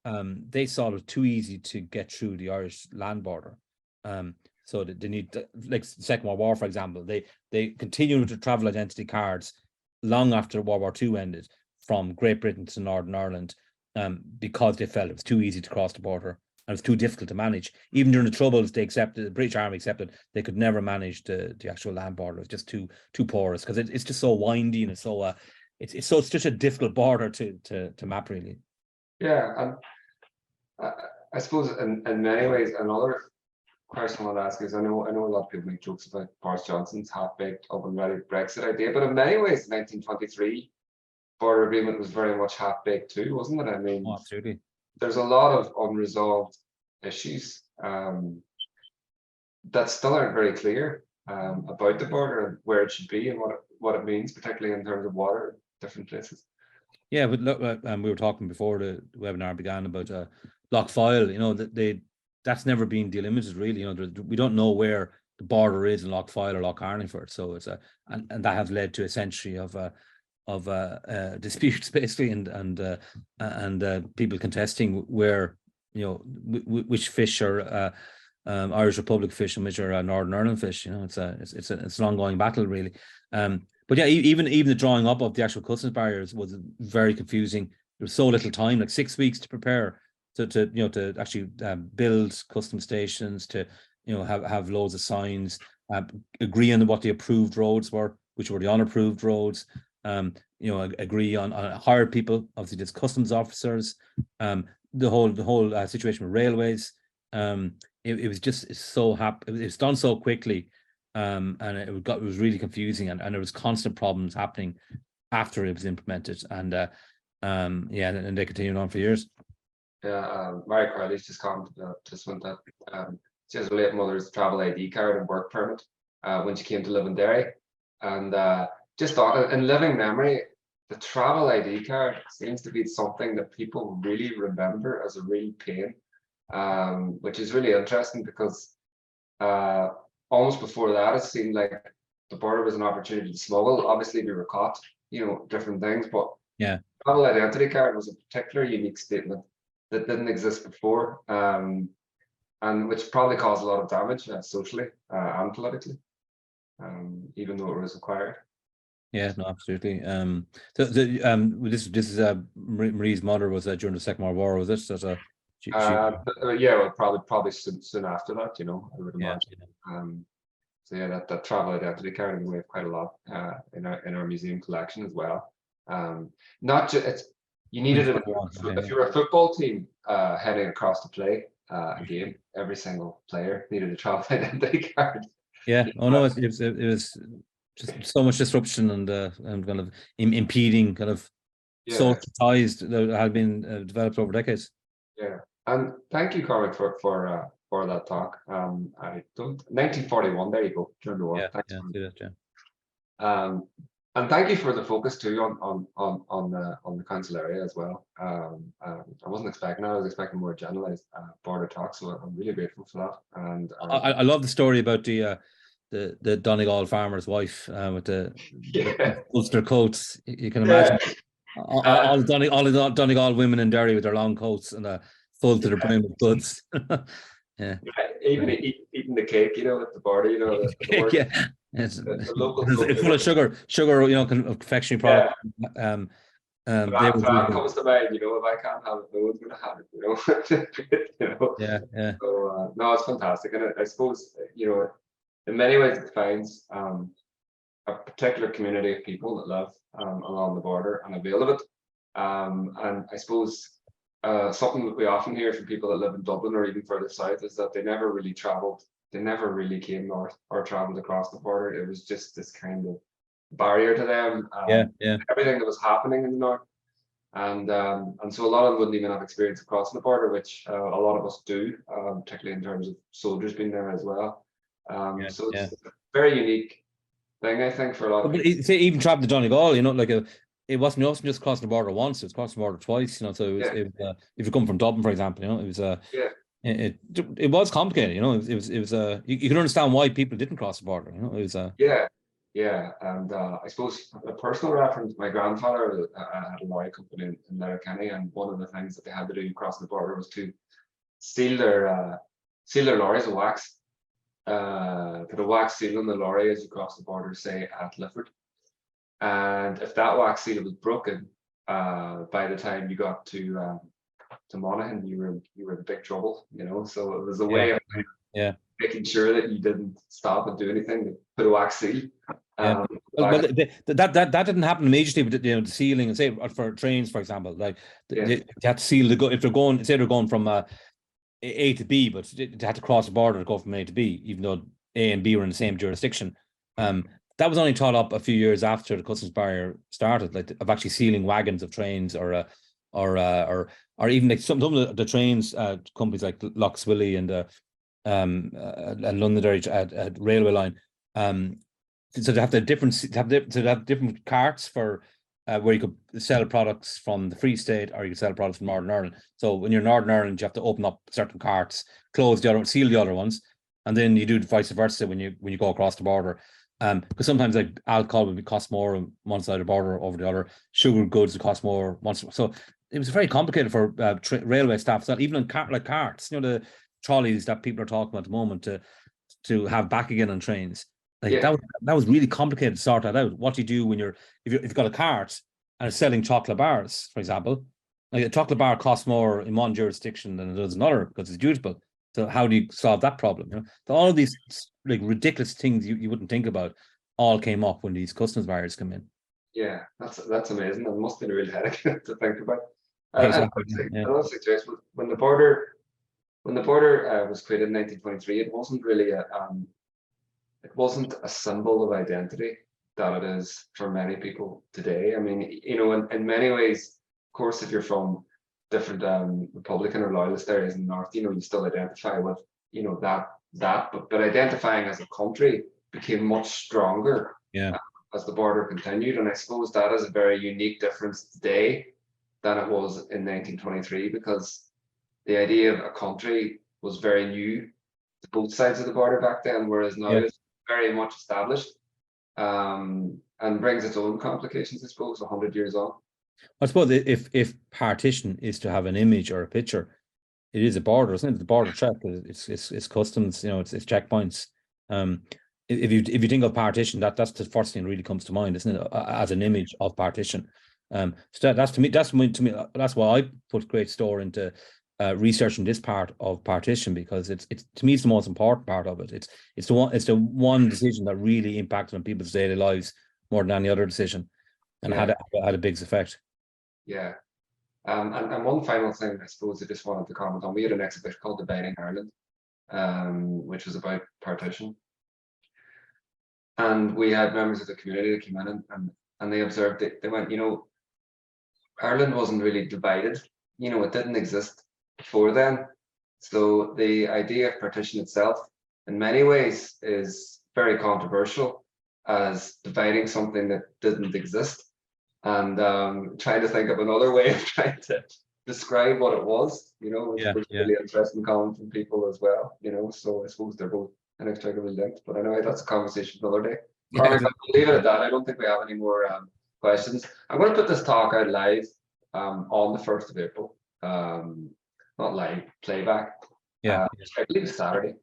they saw it too easy to get through the Irish land border. So they need, like the Second World War, for example, they continued to travel identity cards long after World War II ended from Great Britain to Northern Ireland, because they felt it was too easy to cross the border and it was too difficult to manage. Even during the Troubles, the British Army accepted they could never manage the actual land border. It was just too porous because it's just so windy, and it's so it's such a difficult border to map, really. Yeah, and I suppose in many ways another question I want to ask is, I know a lot of people make jokes about Boris Johnson's half-baked up and ready Brexit idea, but in many ways, the 1923 border agreement was very much half-baked too, wasn't it? I mean, absolutely. There's a lot of unresolved issues that still aren't very clear about the border and where it should be and what it means, particularly in terms of water in different places. Yeah, but look, we were talking before the webinar began about Loch Fyne. That's never been delimited, really. We don't know where the border is in Loch Fyne or Loch Carningford. So it's and that has led to a century of disputes, basically, and people contesting where which fish are Irish Republic fish and which are Northern Ireland fish. It's an ongoing battle, really. But yeah, even the drawing up of the actual customs barriers was very confusing. There was so little time, like 6 weeks to prepare to actually build custom stations, to have loads of signs, agree on what the approved roads were, which were the unapproved roads. Agree on hire people, obviously there's customs officers, the whole situation with railways. It was just it was done so quickly, and it was really confusing, and there was constant problems happening after it was implemented, and and they continued on for years. Yeah, Mary Crowley's just commented just went that she has a late mother's travel ID card and work permit when she came to live in Derry, and just thought, in living memory, the travel ID card seems to be something that people really remember as a real pain, which is really interesting because almost before that, it seemed like the border was an opportunity to smuggle. Obviously, we were caught, different things, but yeah, travel identity card was a particular unique statement that didn't exist before, and which probably caused a lot of damage socially and politically, even though it was required. Yeah, no, absolutely. This is Marie's mother was during the Second World War, was it? So yeah, well, probably soon after that, I would imagine. Yeah. So yeah, that travel identity card, and we have quite a lot in our museum collection as well. Not just you needed it if you were a football team heading across to play a game. Every single player needed a travel identity card. Yeah. Oh no, it was just so much disruption and kind of impeding kind of social ties that had been developed over decades. Yeah, and thank you, Cormac, for that talk. 1941. There you go, during the war. Yeah. And thank you for the focus too on the council area as well. I wasn't expecting that. I was expecting more generalized border talk, so I'm really grateful for that. And I love the story about the Donegal farmer's wife with the Ulster coats. You can imagine all the Donegal women in Derry with their long coats and full to the brim of goods. Yeah, even eating the cake, at the border, the cake, The local it's full of sugar, confectionery yeah. product. They That, would that do. comes to mind, if I can't have it, no one's going to have it, Yeah, yeah, So, no, it's fantastic. And I suppose, in many ways it defines a particular community of people that live along the border and avail of it. And I suppose something that we often hear from people that live in Dublin or even further south is that they never really traveled, they never really came north or traveled across the border. It was just this kind of barrier to them. yeah, yeah. Everything that was happening in the north. And so a lot of them wouldn't even have experience of crossing the border, which a lot of us do, particularly in terms of soldiers being there as well. Yeah, So yeah. it's a very unique thing, I think, for a lot of But people. say even traveling to Donegal, it wasn't just crossing the border once; it was crossing the border twice. So Yeah, if you come from Dublin, for example, it was yeah, it was complicated. You can understand why people didn't cross the border. It was yeah, yeah. And I suppose a personal reference, my grandfather had a lorry company in Letterkenny, and one of the things that they had to do crossing the border was to seal their lorries with wax. Put a wax seal on the lorry as you cross the border, say at Lifford. And if that wax seal was broken, by the time you got to Monaghan, you were in big trouble, So it was a way yeah, of yeah. making sure that you didn't stop and do anything to put a wax seal. Yeah. Well, that didn't happen immediately, but the sealing, and say for trains, for example, like Yeah, they had to seal if they're going, say they're going from A to B, but they had to cross the border to go from A to B, even though A and B were in the same jurisdiction. That was only taught up a few years after the customs barrier started, like of actually sealing wagons of trains, or even like some of the trains, companies like Loxwilly and Londonderry railway line. So they have different carts for where you could sell products from the Free State or you could sell products from Northern Ireland. So when you're in Northern Ireland, you have to open up certain carts, close the other, seal the other ones, and then you do vice versa when you go across the border. Because sometimes like alcohol would cost more on one side of the border over the other. Sugar goods would cost more once. So it was very complicated for railway staff. So even in carts, the trolleys that people are talking about at the moment to have back again on trains. Like yeah, that was really complicated to sort that out. What do you do when if you've got a cart and it's selling chocolate bars, for example? Like a chocolate bar costs more in one jurisdiction than it does another because it's dutiable. So how do you solve that problem? So all of these like ridiculous things you wouldn't think about all came up when these customs barriers come in. yeah. That's amazing. It must have been a real headache to think about. And Exactly. Yeah. another situation when the border was created in 1923, it wasn't a symbol of identity that it is for many people today. I mean, in many ways, of course, if you're from different Republican or loyalist areas in the north, you still identify with, but identifying as a country became much stronger Yeah. as the border continued. And I suppose that is a very unique difference today than it was in 1923, because the idea of a country was very new to both sides of the border back then, whereas now Yeah. it's very much established, and brings its own complications, I suppose, 100 years on. I suppose if partition is to have an image or a picture, it is a border, isn't it? The border check. It's customs. It's checkpoints. If you think of partition, that's the first thing that really comes to mind, isn't it? As an image of partition. So that's to me. That's why I put great store into researching this part of partition, because it's to me it's the most important part of it. It's the one decision that really impacted on people's daily lives more than any other decision, and Yeah, had a big effect. yeah. And one final thing, I suppose, I just wanted to comment on. We had an exhibition called Dividing Ireland, which was about partition. And we had members of the community that came in and they observed it. They went, Ireland wasn't really divided. It didn't exist before then. So the idea of partition itself, in many ways, is very controversial as dividing something that didn't exist, and trying to think of another way of trying to describe what it was, which Yeah, was yeah. really interesting comment from people as well, So I suppose they're both inextricably linked. But anyway, that's a conversation another day. Cormac, I'll leave it at that. I don't think we have any more questions. I'm going to put this talk out live on the 1st of April. Not live, playback. Yeah. I believe it's Saturday.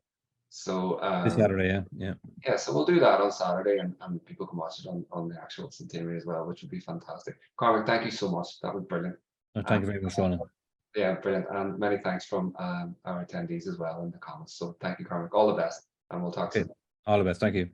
So This Saturday, yeah. so we'll do that on Saturday, and people can watch it on the actual centenary as well, which would be fantastic. Cormac, thank you so much. That was brilliant. No, thank you very much, Ronan. Yeah, brilliant. And many thanks from our attendees as well in the comments. So thank you, Cormac. All the best, and we'll talk soon. All the best. Thank you.